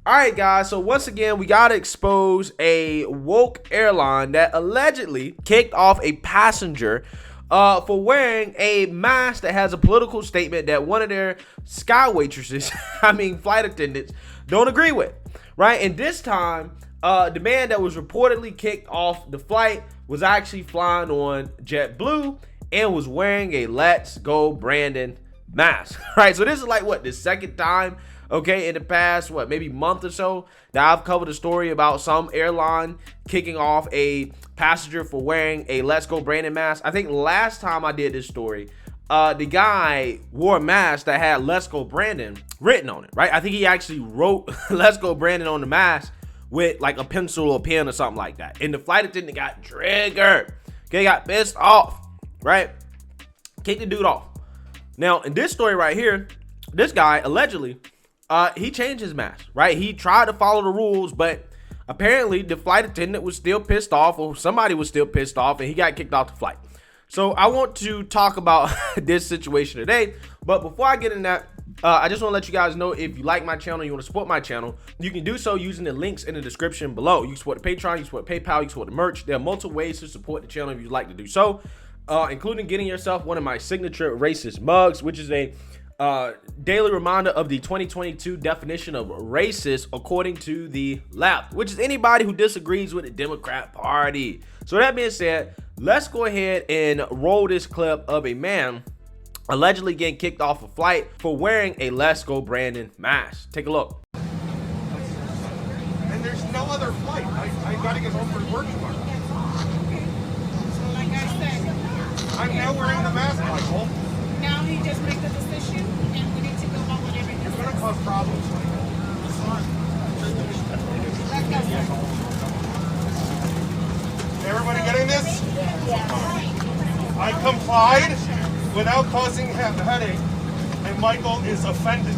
All right, guys. So once again, we gotta expose a woke airline that allegedly kicked off a passenger for wearing a mask that has a political statement that one of their sky waitresses, flight attendants, don't agree with. Right, and this time, the man that was reportedly kicked off the flight was actually flying on JetBlue and was wearing a "Let's Go Brandon" mask. Right, so this is like what, the second time, okay, in the past maybe month or so that I've covered a story about some airline kicking off a passenger for wearing a "Let's Go Brandon" mask. I think last time I did this story, the guy wore a mask that had "Let's Go Brandon" written on it, right? I think he actually wrote "Let's Go Brandon" on the mask with like a pencil or pen or something like that. And the flight attendant got triggered. Okay, got pissed off, right? Kicked the dude off. Now, in this story right here, this guy allegedly, he changed his mask, right? He tried to follow the rules, but apparently the flight attendant was still pissed off, or somebody was still pissed off, and he got kicked off the flight. So I want to talk about this situation today, but before I get in that, I just want to let you guys know, if you like my channel, you want to support my channel, you can do so using the links in the description below. You can support the Patreon, you can support PayPal, you can support the merch. There are multiple ways to support the channel if you'd like to do so, including getting yourself one of my signature racist mugs, which is a daily reminder of the 2022 definition of racist according to the left, which is anybody who disagrees with the Democrat Party. So that being said, let's go ahead and roll this clip of a man allegedly getting kicked off a flight for wearing a "Let's Go Brandon" mask. Take a look. And there's no other flight. I gotta get home from work tomorrow. So like I said, I'm now wearing the mask, Michael. now he just made the decision and we need to go on with everything. It's gonna cause problems, Michael. Let's go. Everybody getting this? I complied without causing him a headache, and Michael is offended.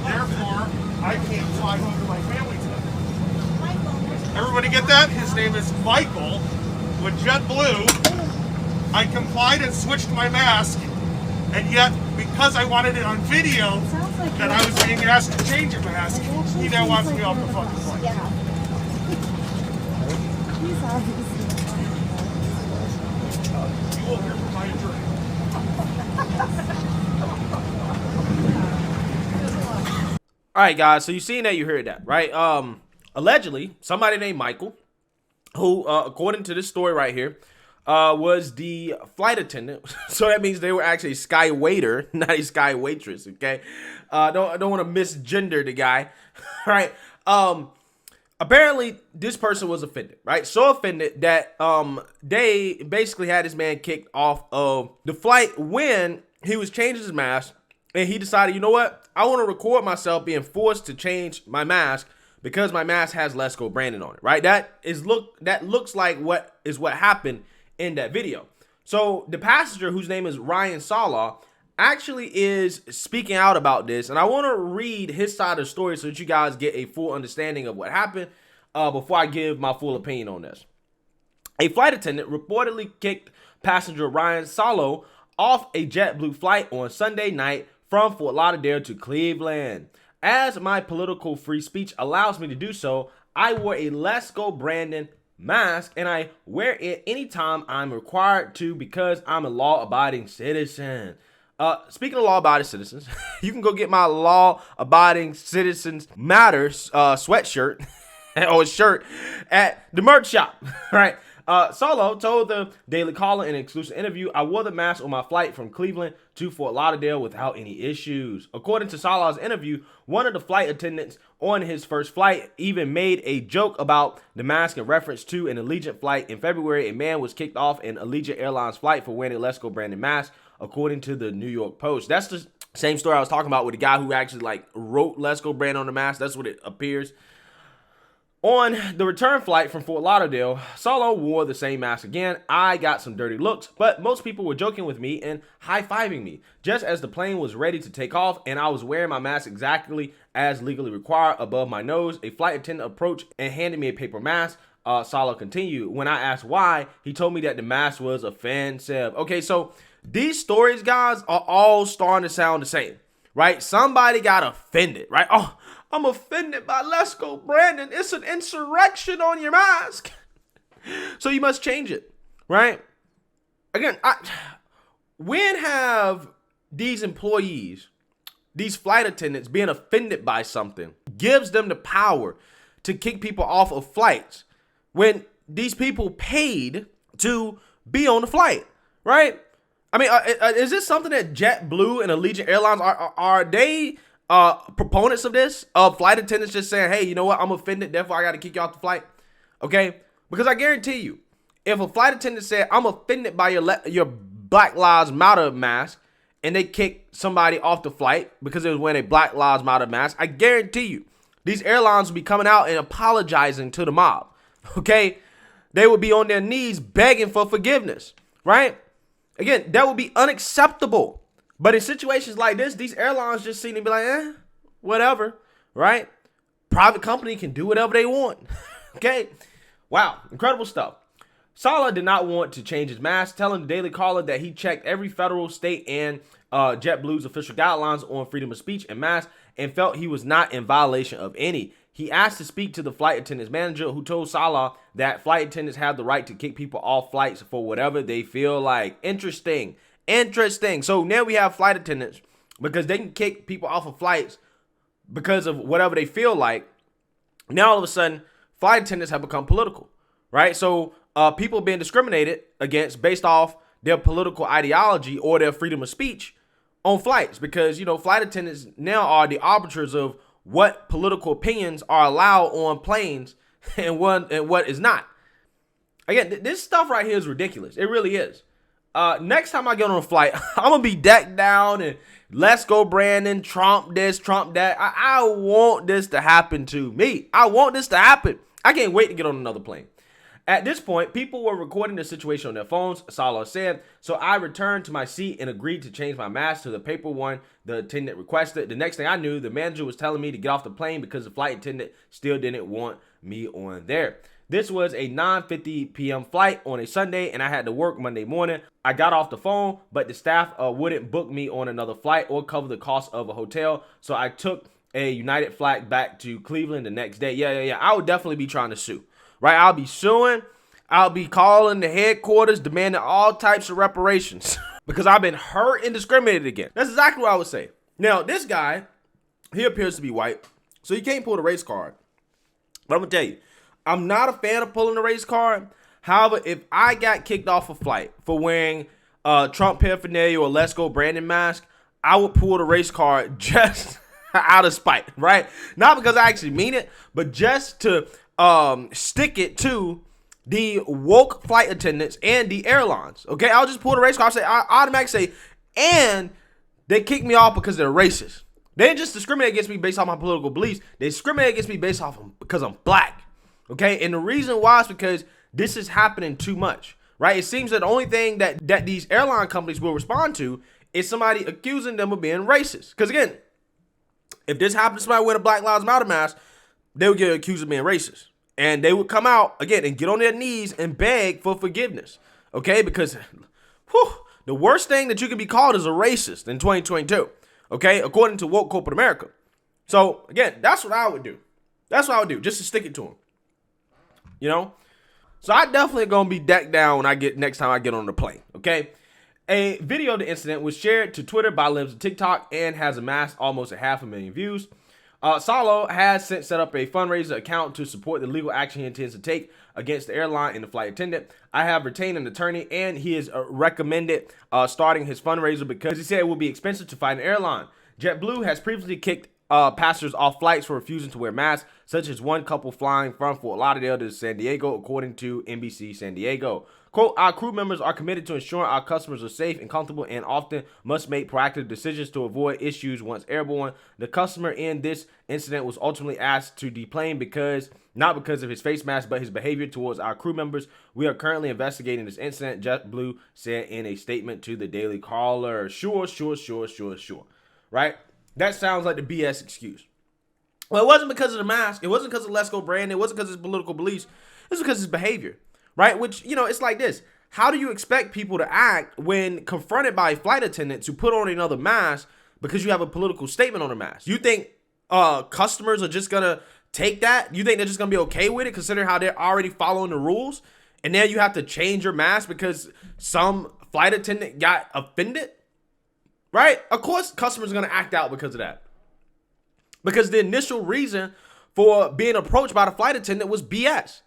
Therefore, I can't fly home to my family today. Everybody get that? His name is Michael with JetBlue. I complied and switched my mask, and yet, because I wanted it on video that I was being asked to change a mask, he now wants me off the fucking flight. You will hear from my attorney. All right, guys, so you seen that, you heard that, right? Allegedly, somebody named Michael, who, according to this story right here, was the flight attendant. So that means they were actually a sky waiter, not a sky waitress, okay? Don't want to misgender the guy, right? Apparently, this person was offended, right? So offended that they basically had this man kicked off of the flight when he was changing his mask, and he decided, you know what? I want to record myself being forced to change my mask because my mask has "Let's Go Brandon" on it, right? That looks like what happened in that video. So the passenger, whose name is Ryan Salo, actually is speaking out about this, and I want to read his side of the story so that you guys get a full understanding of what happened before I give my full opinion on this. A flight attendant reportedly kicked passenger Ryan Salo off a JetBlue flight on Sunday night from Fort Lauderdale to Cleveland. As my political free speech allows me to do so, I wore a "Let's Go Brandon" mask, and I wear it anytime I'm required to because I'm a law-abiding citizen. Speaking of law-abiding citizens, you can go get my law-abiding citizens matters sweatshirt or shirt at the merch shop, right? Salo told the Daily Caller in an exclusive interview, "I wore the mask on my flight from Cleveland to Fort Lauderdale without any issues." According to Salo's interview, one of the flight attendants on his first flight even made a joke about the mask in reference to an Allegiant flight. In February, a man was kicked off an Allegiant Airlines flight for wearing a "Let's Go Brandon" mask, according to the New York Post. That's the same story I was talking about with the guy who actually wrote "Let's Go Brandon" on the mask. That's what it appears. On the return flight from Fort Lauderdale, Salo wore the same mask again. I got some dirty looks, but most people were joking with me and high-fiving me. Just as the plane was ready to take off and I was wearing my mask exactly as legally required above my nose, a flight attendant approached and handed me a paper mask. Salo continued. When I asked why, he told me that the mask was offensive. Okay, so these stories, guys, are all starting to sound the same, right? Somebody got offended, right? I'm offended by Let's Go Brandon. It's an insurrection on your mask. So you must change it, right? Again, when have these employees, these flight attendants being offended by something gives them the power to kick people off of flights when these people paid to be on the flight, right? I mean, is this something that JetBlue and Allegiant Airlines are they proponents of this? Of flight attendants just saying, hey, you know what? I'm offended, therefore I got to kick you off the flight. Okay? Because I guarantee you, if a flight attendant said, I'm offended by your Black Lives Matter mask, and they kick somebody off the flight because it was wearing a Black Lives Matter mask, I guarantee you, these airlines will be coming out and apologizing to the mob. Okay? They would be on their knees begging for forgiveness, right? Again, that would be unacceptable. But in situations like this, these airlines just seem to be like, whatever, right? Private company can do whatever they want. Okay? Wow, incredible stuff. Salo did not want to change his mask, telling the Daily Caller that he checked every federal, state, and JetBlue's official guidelines on freedom of speech and mask and felt he was not in violation of any. He asked to speak to the flight attendant's manager, who told Salo that flight attendants have the right to kick people off flights for whatever they feel like. Interesting. So now we have flight attendants, because they can kick people off of flights because of whatever they feel like. Now all of a sudden, flight attendants have become political, right? So people being discriminated against based off their political ideology or their freedom of speech on flights, because, you know, flight attendants now are the arbiters of what political opinions are allowed on planes and what is not. Again, this stuff right here is ridiculous. It really is. Next time I get on a flight, I'm gonna be decked down and Let's Go Brandon, Trump this, Trump that. I want this to happen to me. I want this to happen. I can't wait to get on another plane. At this point, people were recording the situation on their phones, Salo said, so I returned to my seat and agreed to change my mask to the paper one the attendant requested. The next thing I knew, the manager was telling me to get off the plane because the flight attendant still didn't want me on there. This was a 9:50 p.m. flight on a Sunday, and I had to work Monday morning. I got off the phone, but the staff wouldn't book me on another flight or cover the cost of a hotel, so I took a United flight back to Cleveland the next day. Yeah. I would definitely be trying to sue. Right, I'll be suing. I'll be calling the headquarters, demanding all types of reparations because I've been hurt and discriminated against. That's exactly what I would say. Now, this guy, he appears to be white, so he can't pull the race card. But I'm gonna tell you, I'm not a fan of pulling the race card. However, if I got kicked off a flight for wearing Trump paraphernalia or Let's Go Brandon mask, I would pull the race card just out of spite, right? Not because I actually mean it, but just to stick it to the woke flight attendants and the airlines. Okay, I'll just pull the race card. I automatically say, and they kick me off because they're racist. They didn't just discriminate against me based off my political beliefs. They discriminate against me based off because I'm black. Okay, and the reason why is because this is happening too much, right? It seems that the only thing that these airline companies will respond to is somebody accusing them of being racist. Because again, if this happened to somebody wearing a Black Lives Matter mask, they would get accused of being racist. And they would come out, again, and get on their knees and beg for forgiveness. Okay? Because the worst thing that you can be called is a racist in 2022. Okay? According to woke corporate America. So, again, that's what I would do. That's what I would do, just to stick it to them. You know? So I definitely gonna be decked down when next time I get on the plane. Okay? A video of the incident was shared to Twitter by Limbs and TikTok and has amassed almost 500,000 views. Salo has since set up a fundraiser account to support the legal action he intends to take against the airline and the flight attendant. I have retained an attorney, and he has recommended starting his fundraiser because he said it will be expensive to fight an airline. JetBlue has previously kicked passengers off flights for refusing to wear masks, such as one couple flying from Fort Lauderdale to San Diego, according to NBC San Diego. Quote, our crew members are committed to ensuring our customers are safe and comfortable and often must make proactive decisions to avoid issues once airborne. The customer in this incident was ultimately asked to deplane not because of his face mask, but his behavior towards our crew members. We are currently investigating this incident, JetBlue said in a statement to the Daily Caller. Sure. Right? That sounds like the BS excuse. Well, it wasn't because of the mask. It wasn't because of Let's Go Brandon. It wasn't because of his political beliefs. It's because of his behavior. Right? Which, you know, it's like this. How do you expect people to act when confronted by flight attendants who put on another mask because you have a political statement on the mask? You think customers are just gonna take that? You think they're just gonna be okay with it, considering how they're already following the rules? And now you have to change your mask because some flight attendant got offended, right? Of course, customers are gonna act out because of that. Because the initial reason for being approached by the flight attendant was BS.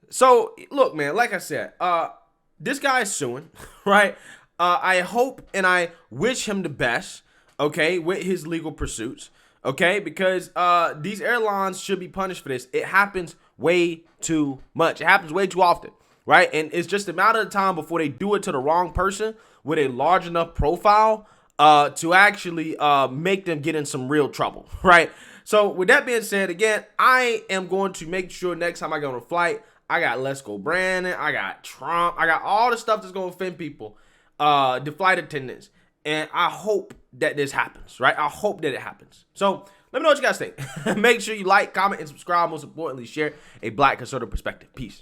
So look, man, like I said, this guy is suing, right? I hope and I wish him the best, okay, with his legal pursuits, okay, because these airlines should be punished for this. It happens way too much. It happens way too often, right? And it's just a matter of time before they do it to the wrong person with a large enough profile to actually make them get in some real trouble, right? So with that being said, again, I am going to make sure next time I go on a flight, I got Let's Go Brandon, I got Trump, I got all the stuff that's going to offend people, the flight attendants. And I hope that this happens, right? I hope that it happens. So let me know what you guys think. Make sure you like, comment, and subscribe. Most importantly, share a Black conservative perspective. Peace.